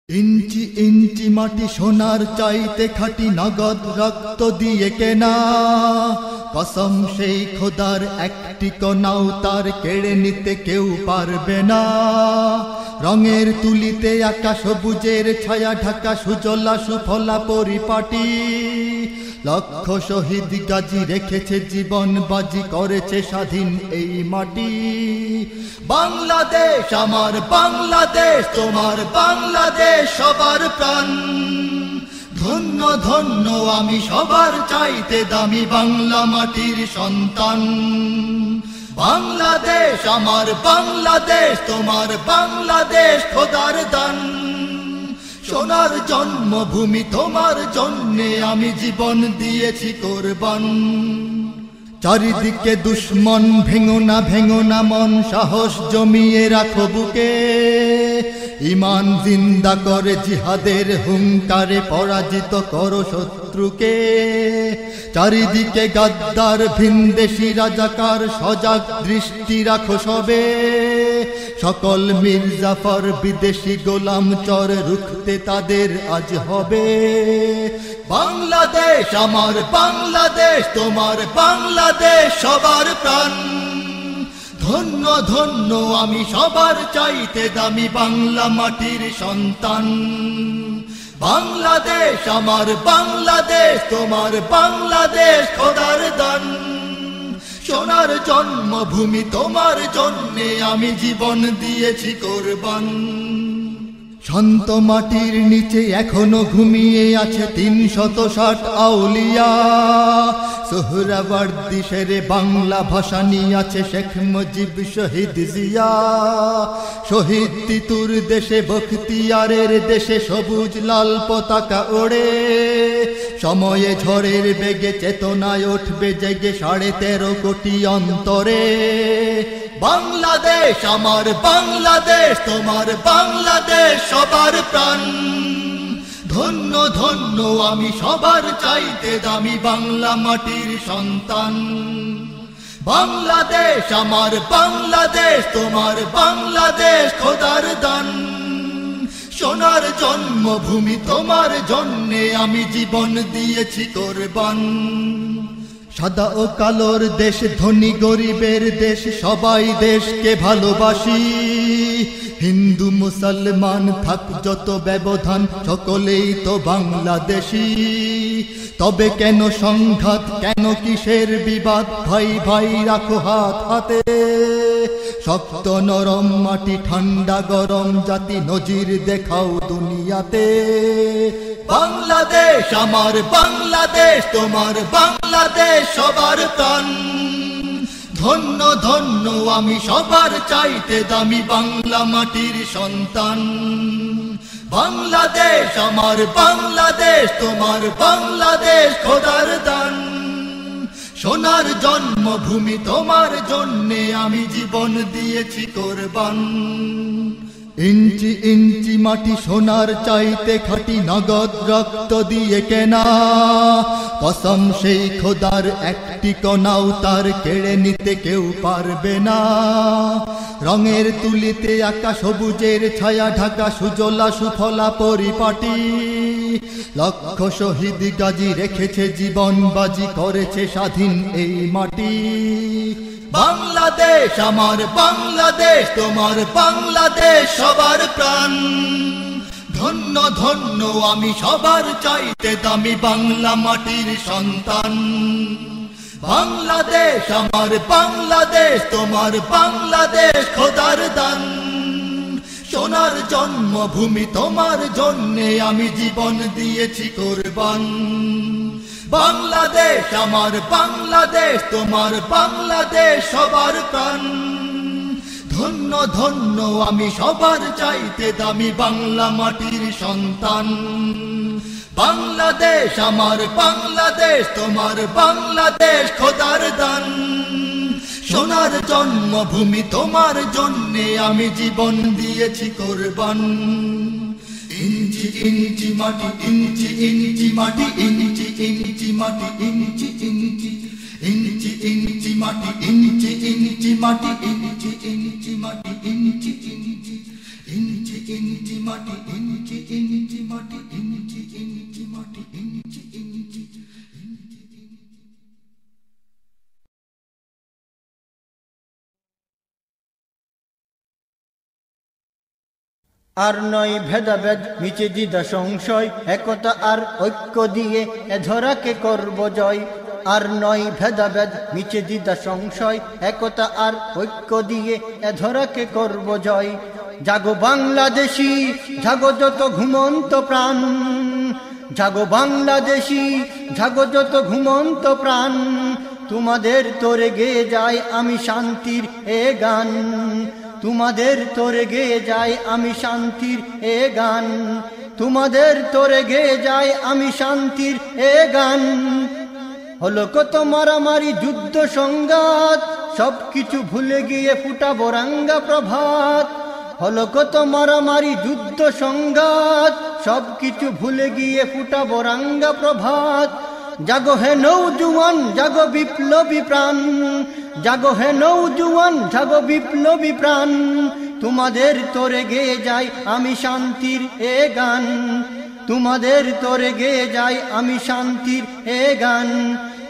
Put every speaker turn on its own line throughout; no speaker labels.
ইঞ্চি ইঞ্চি মাটি সোনার চাইতে খাঁটি নগদ রক্ত দিয়ে কেনা, কসম সেই খোদার একটি কণাও তার কেড়ে নিতে কেউ পারবে না। রঙের তুলিতে আঁকা সবুজের ছায়া ঢাকা সুজলা সুফলা পরিপাটি, লক্ষ শহীদ গাজী রেখেছে জীবন বাজি, করেছে স্বাধীন এই মাটি। বাংলাদেশ আমার বাংলাদেশ, তোমার বাংলাদেশ সবার প্রাণ। ধন্য ধন্য আমি সবার চাইতে দামি বাংলা মাটির সন্তান। বাংলাদেশ আমার বাংলাদেশ, তোমার বাংলাদেশ খোদার দান। সোনার জন্মভূমি তোমার জন্যে আমি জীবন দিয়েছি কোরবান। চারিদিকে দুশ্মন, ভেঙো না মন, সাহস জমিয়ে রাখো বুকে। ঈমান জিন্দা করে জিহাদের হুঙ্কারে পরাজিত করো শত্রুকে। চারিদিকে গাদ্দার ভিনদেশী রাজাকার, সজাগ দৃষ্টি রাখো সবে। সকল মির্জাফর বিদেশি গোলাম চর, রুখতে তাদের আজ হবে। বাংলাদেশ আমার বাংলাদেশ, তোমার বাংলাদেশ সবার প্রাণ। ধন্য ধন্য আমি সবার চাইতে দামি বাংলা মাটির সন্তান। বাংলাদেশ আমার বাংলাদেশ, তোমার বাংলাদেশ খোদার দান। সোনার জন্মভূমি তোমার জন্যে আমি জীবন দিয়েছি কোরবান। শান্ত মাটির নিচে এখনো ঘুমিয়ে আছে ৩৬০ আউলিয়া। সোহরাওয়ার্দী শেরে বাংলা ভাষা নিয়ে আছে শেখ মুজিব, শহীদ জিয়া। শহীদ তিতুর দেশে বখতিয়ারের দেশে সবুজ লাল পতাকা ওড়ে। সময়ে ঝড়ের বেগে চেতনায় উঠবে জেগে ১৩.৫ কোটি অন্তরে। বাংলাদেশ আমার বাংলাদেশ, তোমার বাংলাদেশ সবার প্রাণ। ধন্য ধন্য আমি সবার চাইতে দামি বাংলা মাটির সন্তান। বাংলাদেশ আমার বাংলাদেশ, তোমার বাংলাদেশ খোদার দান। সোনার জন্মভূমি তোমার জন্যে আমি জীবন দিয়েছি কোরবান। সাদা ও কালোর দেশ, ধনী গরিবের দেশ, সবাই দেশকে ভালোবাসি। হিন্দু মুসলমান থাক যত ব্যবধান, সকলেই তো বাংলাদেশী। তবে কেন সংঘাত, কেন কিসের বিবাদ? ভাই ভাই রাখো হাত হাতে। শক্ত নরম মাটি, ঠান্ডা গরম জাতি, নজির দেখাও দুনিয়াতে। বাংলাদেশ আমার বাংলাদেশ, তোমার বাংলাদেশ সবার প্রাণ। ধন্য ধন্য আমি সবার চাইতে দামি বাংলা মাটির সন্তান। বাংলাদেশ আমার বাংলাদেশ, তোমার বাংলাদেশ খোদার দান। সোনার জন্মভূমি তোমার জন্যে আমি জীবন দিয়েছি কোরবান। ইঞ্চি ইঞ্চি মাটি সোনার চাইতে খাঁটি নগদ রক্ত দিয়ে কেনা, কসম সেই খোদার একটি কণাও তার কেড়ে নিতে কেউ পারবে না। রঙের তুলিতে আঁকা সবুজের ছায়া ঢাকা সুজলা সুফলা পরিপাটি, লক্ষ শহীদ গাজী রেখেছে জীবন বাজি, করেছে স্বাধীন এই মাটি। বাংলাদেশ আমার বাংলাদেশ, তোমার বাংলাদেশ সবার প্রাণ। ধন্য ধন্য আমি সবার চাইতে দামি বাংলা মাটির সন্তান। বাংলাদেশ আমার বাংলাদেশ, তোমার বাংলাদেশ খোদার দান। সোনার জন্মভূমি তোমার জন্যে আমি জীবন দিয়েছি কোরবান। বাংলাদেশ আমার বাংলাদেশ, তোমার বাংলাদেশ সবার প্রাণ। ধন্য ধন্য আমি সবার চাইতে দামি বাংলা মাটির সন্তান। বাংলাদেশ আমার বাংলাদেশ, তোমার বাংলাদেশ খোদার দান। সোনার জন্মভূমি তোমার জন্যে আমি জীবন দিয়েছি কোরবান। ইঞ্চি ইঞ্চি মাটি, ইঞ্চি ইঞ্চি মাটি, ইঞ্চি ইঞ্চি মাটি, ইঞ্চি ইঞ্চি ইঞ্চি ইঞ্চি মাটি, ইঞ্চি ইঞ্চি মাটি, ইঞ্চি ইঞ্চি মাটি, ইঞ্চি ইঞ্চি ইঞ্চি ইঞ্চি মাটি ইঞ্চি ইঞ্চি মাটি ইঞ্চি ইঞ্চি মাটি ইঞ্চি ইঞ্চি।
আর নয় ভেদাভেদ মিছে দ্বিধা সংশয়, একতা আর ঐক্য দিয়ে এ ধরাকে করব জয়। আর নয় ভেদাভেদ মিছে দ্বিধা সংশয়, একতা আর ঐক্য দিয়ে এ ধরাকে করব জয়। জাগো বাংলাদেশী, জাগো যত ঘুমন্ত প্রাণ, জাগো বাংলাদেশী, জাগো যত ঘুমন্ত প্রাণ। তোমাদের তোরে গেয়ে যায় আমি শান্তির এ গান, তোমাদের তোরে গেয়ে যায় আমি শান্তির এ গান, তোমাদের তোরে গেয়ে যায় আমি শান্তির এ গান। হলো কত মারামারি যুদ্ধ সংঘাত, সবকিছু ভুলে গিয়ে ফুটাবো রাঙ্গা প্রভাত। হলো কত মারামারি যুদ্ধ সংঘাত, সবকিছু ভুলে গিয়ে ফুটাবো রাঙ্গা প্রভাত। জাগো হে নৌজওয়ান, জাগো বিপ্লবী প্রাণ, জাগো হে নৌজওয়ান, জাগো বিপ্লবী প্রাণ। তোমাদের তোরে গেয়ে যাই আমি শান্তির এ গান, তোমাদের তোরে গেয়ে যাই আমি শান্তির এ গান,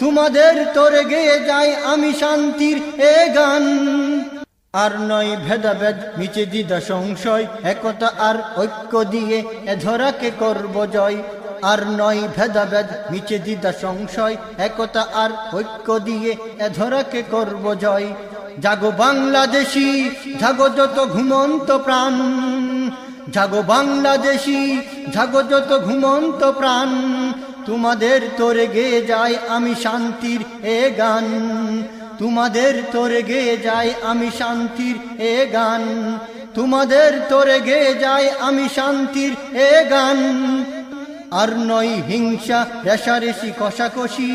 তোমাদের তোরে গেয়ে যাই আমি শান্তির এ গান। আর নয় ভেদাভেদ মিছে দ্বিধা সংশয়, একতা আর ঐক্য দিয়ে এ ধরাকে করব জয়। আর নয় ভেদাভেদ মিছে দ্বিধা সংশয়, একতা আর ঐক্য দিয়ে এ ধরাকে করব জয়। জাগো বাংলাদেশী, জাগো যত ঘুমন্ত প্রাণ, জাগো বাংলাদেশী, জাগো যত ঘুমন্ত প্রাণ। তোমাদের তোরে গেয়ে যায় আমি শান্তির এ গান, তোমাদের তোরে গেয়ে যায় আমি শান্তির এ গান, তোমাদের তোরে গেয়ে যায় আমি শান্তির এ গান। আর নয় হিংসা রেষারেষি কষাকষি,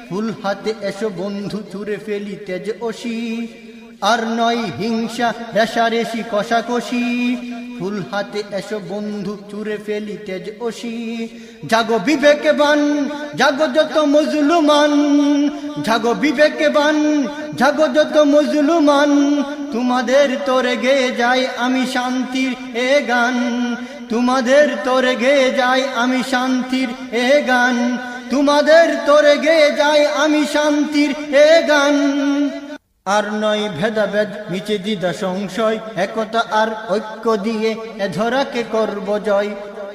ফুল হাতে এসো বন্ধু ছুঁড়ে ফেলি তেজ অসি। আর নয় হিংসা রেষারেষি কষাকষি, ফুল হাতে এসো বন্ধু ছুঁড়ে ফেলি তেজ অসি। জাগো বিবেকবান, জাগো যত মজলুমান, জাগো বিবেকবান, জাগো যত মজলুমান। তোমাদের তোরে গেয়ে যায় আমি শান্তির এ গান, তোমাদের তোরে গেয়ে যায় আমি শান্তির এ গান, তোমাদের তোরে গেয়ে যায় আমি শান্তির এ গান। আর নয় ভেদাভেদ মিছে দ্বিধা সংশয়, একতা আর ঐক্য দিয়ে এ ধরাকে করব জয়।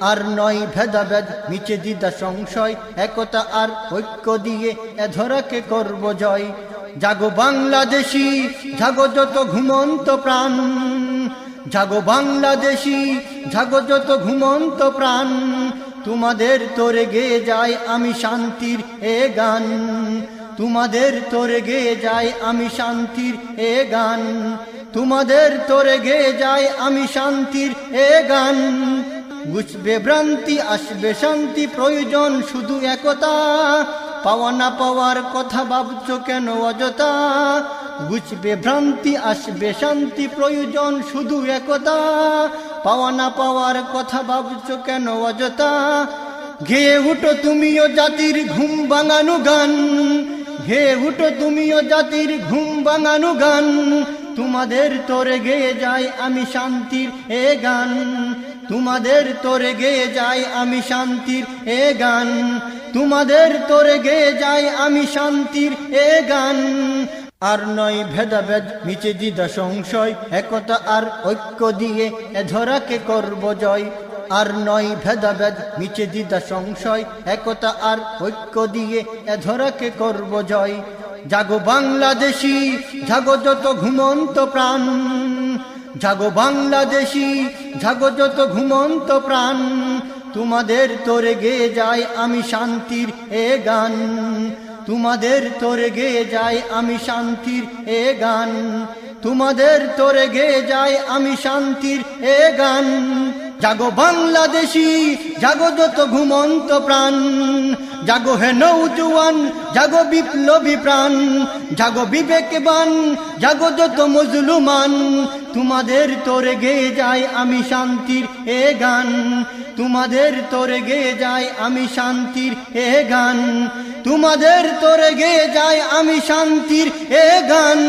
আর নয় ভেদাভেদ মিছে দ্বিধা সংশয়, একতা আর ঐক্য দিয়ে এ ধরাকে করব জয়। জাগো বাংলাদেশী, জাগো যত ঘুমন্ত প্রাণ, জাগো বাংলাদেশী, জাগো যত ঘুমন্ত প্রাণ। তোমাদের তোরে গেয়ে যায় আমি শান্তির এ গান, তোমাদের তোরে গেয়ে যায় আমি শান্তির এ গান, তোমাদের তোরে গেয়ে যায় আমি শান্তির এ গান। বুঝবে ভ্রান্তি আসবে শান্তি, প্রয়োজন শুধু একতা, পাওয়া না পাওয়ার কথা ভাবছো কেন অযথা। বুঝবে ভ্রান্তি আসবে শান্তি, প্রয়োজন শুধু একতা, পাওয়া না পাওয়ার কথা ভাবছো কেন অযথা। গেয়ে উঠো তুমিও জাতির ঘুম ভাঙানো গান, গেয়ে উঠো তুমিও জাতির ঘুম ভাঙানো গান। তোমাদের তোরে গেয়ে যায় আমি শান্তির এ গান, তোমাদের তোরে গেয়ে যায় আমি শান্তির এ গান, তোমাদের তোরে গেয়ে যায় আমি শান্তির এ গান। আর নয় ভেদাভেদ মিছে দ্বিধা সংশয়, একতা আর ঐক্য দিয়ে এ ধরাকে করব জয়। আর নয় ভেদাভেদ মিছে দ্বিধা সংশয়, একতা আর ঐক্য দিয়ে এ ধরাকে করব জয়। জাগো বাংলাদেশী, জাগো যত ঘুমন্ত প্রাণ, জাগো বাংলাদেশী, জাগো যত ঘুমন্ত প্রাণ। তোমাদের তোরে গেয়ে যায় আমি শান্তির এ গান, তোমাদের তোরে গেয়ে যায় আমি শান্তির এ গান, তোমাদের তোরে গেয়ে যায় আমি শান্তির এ গান। জাগো বাংলাদেশী, জাগো যত ঘুমন্ত প্রাণ, জাগো হে নৌজওয়ান, জাগো বিপ্লবী প্রাণ, জাগো বিবেকবান, জাগো যত মজলুমান। তোমাদের তোরে গেয়ে যায় আমি শান্তির এ গান, তোমাদের তোরে গেয়ে যায় আমি শান্তির এ গান, তোমাদের তোরে গেয়ে যায় আমি শান্তির এ গান।